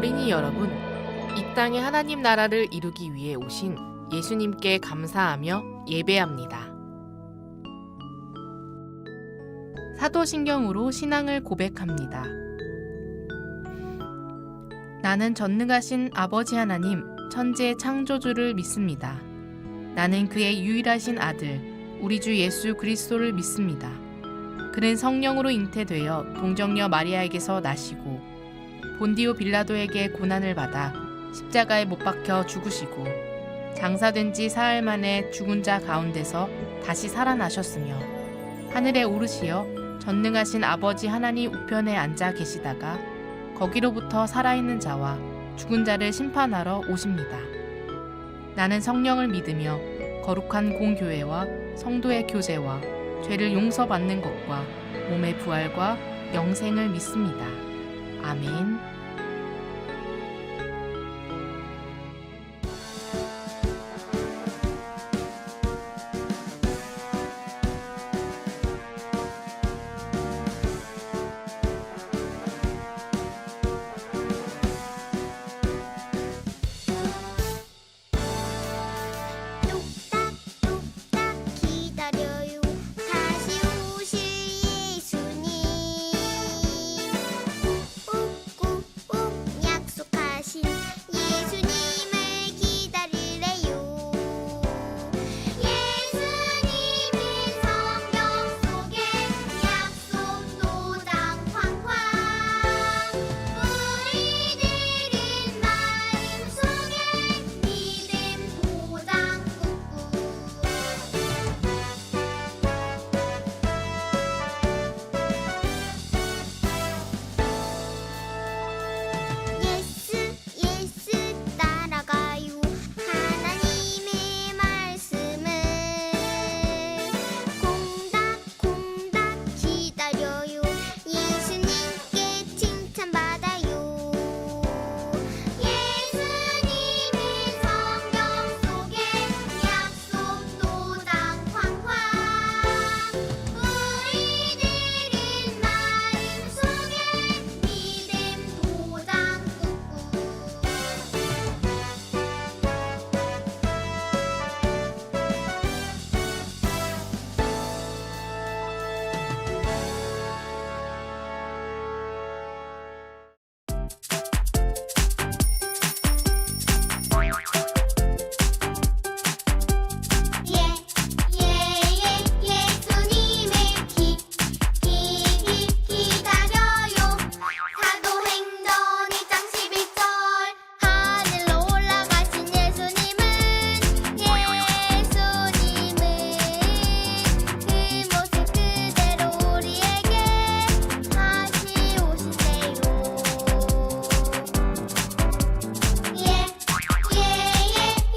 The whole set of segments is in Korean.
어린이 여러분, 이 땅에 하나님 나라를 이루기 위해 오신 예수님께 감사하며 예배합니다. 사도신경으로 신앙을 고백합니다. 나는 전능하신 아버지 하나님, 천지의 창조주를 믿습니다. 나는 그의 유일하신 아들, 우리 주 예수 그리스도를 믿습니다. 그는 성령으로 잉태되어 동정녀 마리아에게서 나시고 본디오 빌라도에게 고난을 받아 십자가에 못 박혀 죽으시고 장사된 지 사흘 만에 죽은 자 가운데서 다시 살아나셨으며 하늘에 오르시어 전능하신 아버지 하나님 우편에 앉아 계시다가 거기로부터 살아있는 자와 죽은 자를 심판하러 오십니다. 나는 성령을 믿으며 거룩한 공교회와 성도의 교제와 죄를 용서받는 것과 몸의 부활과 영생을 믿습니다. 아멘. 기다려요. 다시 오실 예수님. 꾹꾹꾹 약속하신 예수님을 기다리래요. 예수님은 성경 속에 약속 도장 쾅쾅. 우리들은 마음속에 믿음 도장 꾹꾹. 예수 따라가요. 하나님의 말씀을 콩닥콩닥 기다려요. 예수님께 칭찬받아요. 예수님은 성경 속에 약속 도장 쾅쾅. 우리들은 마음속에 믿음 도장 꾹꾹. 예수님을 기다려요. 사도행전 1장 11절. 하늘로 올라가신 예수님은 그 모습 그대로 우리에게 다시 오신대요.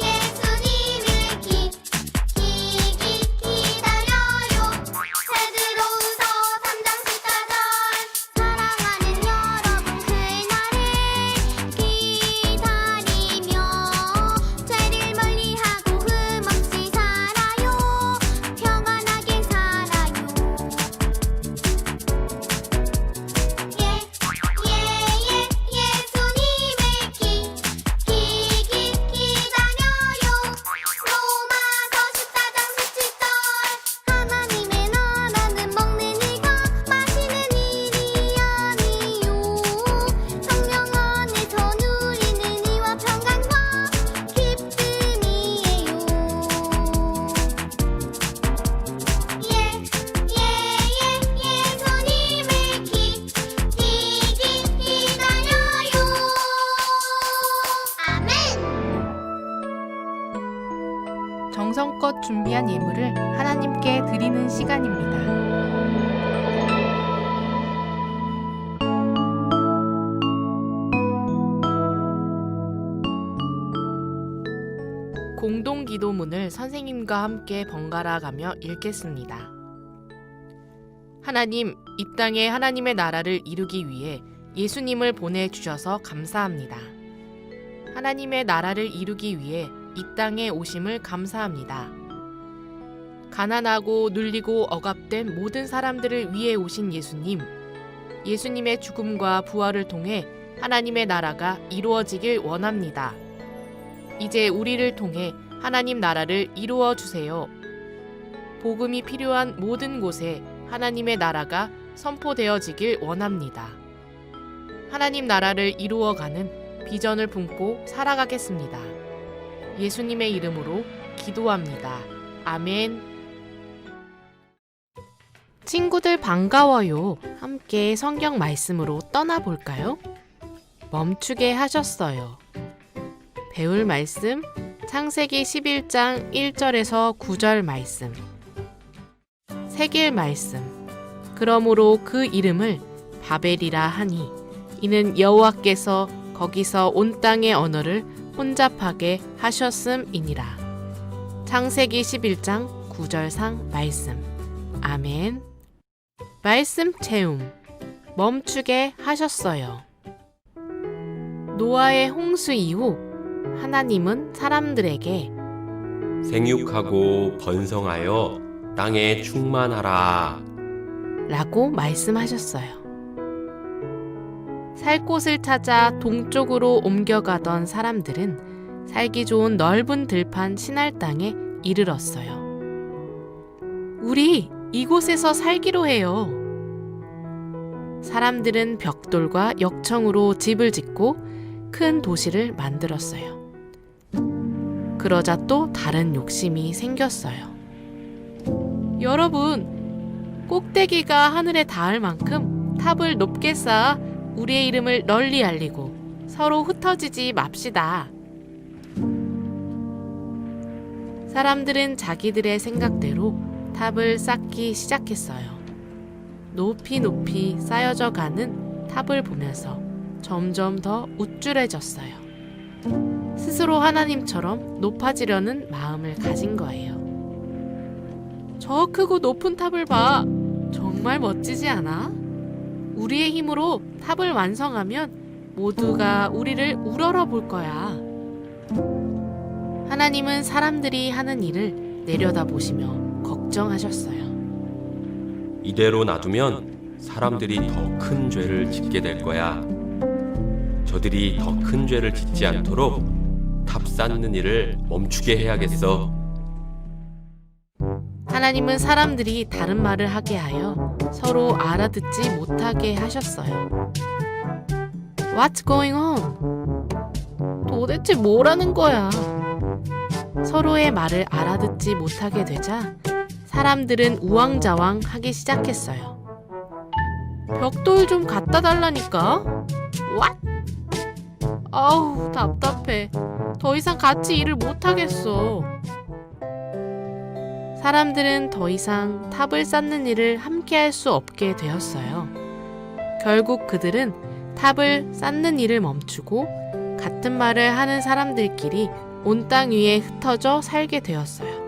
예수님을 기다려요. 베드로후서 3장 14절. 사랑하는 여러분, 그날을 기다리며 죄를 멀리하고 흠없이 살아요. 평안하게 살아요. 예수님을 기다려요. 로마서 14장 17절. 하나님의 나라는 먹는 일과 마시는 일이 아니요 성령 안에서 누리는 이와 평강과 기쁨이에요. 예수님을 기다려요. 아멘. 정성껏 준비한 예물을 하나님께 드리는 시간입니다. 공동 기도문을 선생님과 함께 번갈아 가며 읽겠습니다. 하나님, 이 땅에 하나님의 나라를 이루기 위해 예수님을 보내주셔서 감사합니다. 하나님의 나라를 이루기 위해 이 땅에 오심을 감사합니다. 가난하고 눌리고 억압된 모든 사람들을 위해 오신 예수님, 예수님의 죽음과 부활을 통해 하나님의 나라가 이루어지길 원합니다. 이제 우리를 통해 하나님 나라를 이루어 주세요. 복음이 필요한 모든 곳에 하나님의 나라가 선포되어지길 원합니다. 하나님 나라를 이루어가는 비전을 품고 살아가겠습니다. 예수님의 이름으로 기도합니다. 아멘. 친구들 반가워요. 함께 성경 말씀으로 떠나볼까요? 멈추게 하셨어요. 배울 말씀 창세기 11장 1절에서 9절 말씀. 새길 말씀. 그러므로 그 이름을 바벨이라 하니 이는 여호와께서 거기서 온 땅의 언어를 혼잡하게 하셨음이니라. 창세기 11장 9절상 말씀. 아멘. 말씀 체험. 멈추게 하셨어요. 노아의 홍수 이후 하나님은 사람들에게 생육하고 번성하여 땅에 충만하라 라고 말씀하셨어요. 살 곳을 찾아 동쪽으로 옮겨가던 사람들은 살기 좋은 넓은 들판 시날 땅에 이르렀어요. 우리 이곳에서 살기로 해요. 사람들은 벽돌과 역청으로 집을 짓고 큰 도시를 만들었어요. 그러자 또 다른 욕심이 생겼어요. 여러분, 꼭대기가 하늘에 닿을 만큼 탑을 높게 쌓아 우리의 이름을 널리 알리고 서로 흩어지지 맙시다. 사람들은 자기들의 생각대로 탑을 쌓기 시작했어요. 높이 높이 쌓여져 가는 탑을 보면서 점점 더 우쭐해졌어요. 스스로 하나님처럼 높아지려는 마음을 가진 거예요. 저 크고 높은 탑을 봐. 정말 멋지지 않아? 우리의 힘으로 탑을 완성하면 모두가 우리를 우러러 볼 거야. 하나님은 사람들이 하는 일을 내려다보시며 걱정하셨어요. 이대로 놔두면 사람들이 더 큰 죄를 짓게 될 거야. 저들이 더 큰 죄를 짓지 않도록 탑 쌓는 일을 멈추게 해야겠어. 하나님은 사람들이 다른 말을 하게 하여 서로 알아듣지 못하게 하셨어요. What's going on? 도대체 뭐라는 거야? 서로의 말을 알아듣지 못하게 되자 사람들은 우왕좌왕 하기 시작했어요. 벽돌 좀 갖다 달라니까? What? 아우, 답답해. 더 이상 같이 일을 못하겠어. 사람들은 더 이상 탑을 쌓는 일을 함께 할 수 없게 되었어요. 결국 그들은 탑을 쌓는 일을 멈추고 같은 말을 하는 사람들끼리 온 땅 위에 흩어져 살게 되었어요.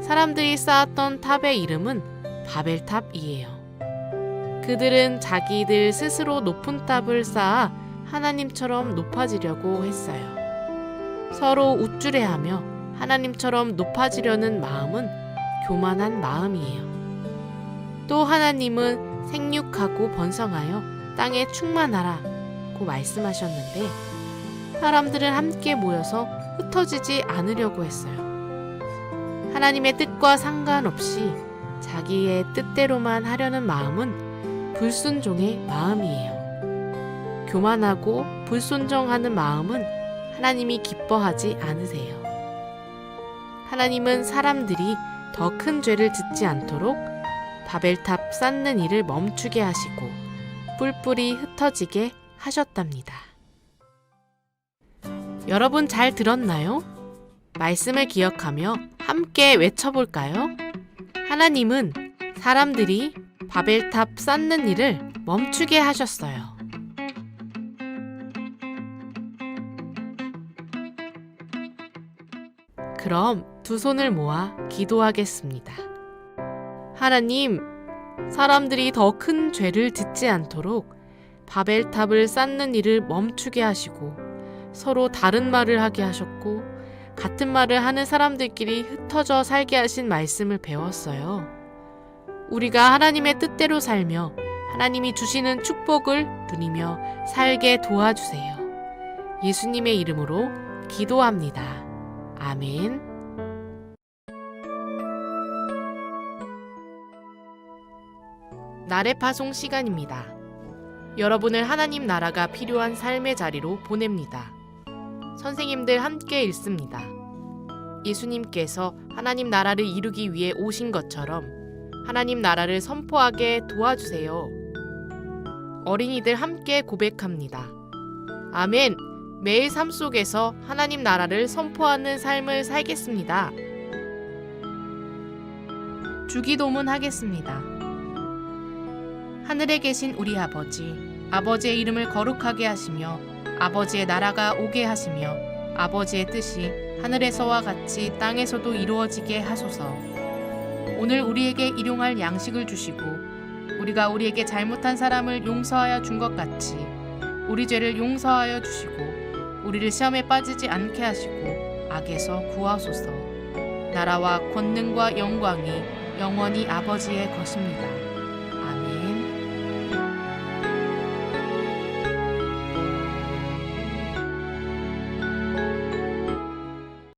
사람들이 쌓았던 탑의 이름은 바벨탑이에요. 그들은 자기들 스스로 높은 탑을 쌓아 하나님처럼 높아지려고 했어요. 서로 우쭐해하며 하나님처럼 높아지려는 마음은 교만한 마음이에요. 또 하나님은 생육하고 번성하여 땅에 충만하라고 말씀하셨는데 사람들은 함께 모여서 흩어지지 않으려고 했어요. 하나님의 뜻과 상관없이 자기의 뜻대로만 하려는 마음은 불순종의 마음이에요. 교만하고 불순종하는 마음은 하나님이 기뻐하지 않으세요. 하나님은 사람들이 더 큰 죄를 짓지 않도록 바벨탑 쌓는 일을 멈추게 하시고 뿔뿔이 흩어지게 하셨답니다. 여러분 잘 들었나요? 말씀을 기억하며 함께 외쳐볼까요? 하나님은 사람들이 바벨탑 쌓는 일을 멈추게 하셨어요. 그럼 두 손을 모아 기도하겠습니다. 하나님, 사람들이 더 큰 죄를 짓지 않도록 바벨탑을 쌓는 일을 멈추게 하시고 서로 다른 말을 하게 하셨고 같은 말을 하는 사람들끼리 흩어져 살게 하신 말씀을 배웠어요. 우리가 하나님의 뜻대로 살며 하나님이 주시는 축복을 누리며 살게 도와주세요. 예수님의 이름으로 기도합니다. 아멘. 나래 파송 시간입니다. 여러분을 하나님 나라가 필요한 삶의 자리로 보냅니다. 선생님들 함께 읽습니다. 예수님께서 하나님 나라를 이루기 위해 오신 것처럼 하나님 나라를 선포하게 도와주세요. 어린이들 함께 고백합니다. 아멘. 매일 삶 속에서 하나님 나라를 선포하는 삶을 살겠습니다. 주기도문 하겠습니다. 하늘에 계신 우리 아버지, 아버지의 이름을 거룩하게 하시며 아버지의 나라가 오게 하시며 아버지의 뜻이 하늘에서와 같이 땅에서도 이루어지게 하소서. 오늘 우리에게 일용할 양식을 주시고 우리가 우리에게 잘못한 사람을 용서하여 준 것 같이 우리 죄를 용서하여 주시고 우리를 시험에 빠지지 않게 하시고 악에서 구하소서. 나라와 권능과 영광이 영원히 아버지의 것입니다.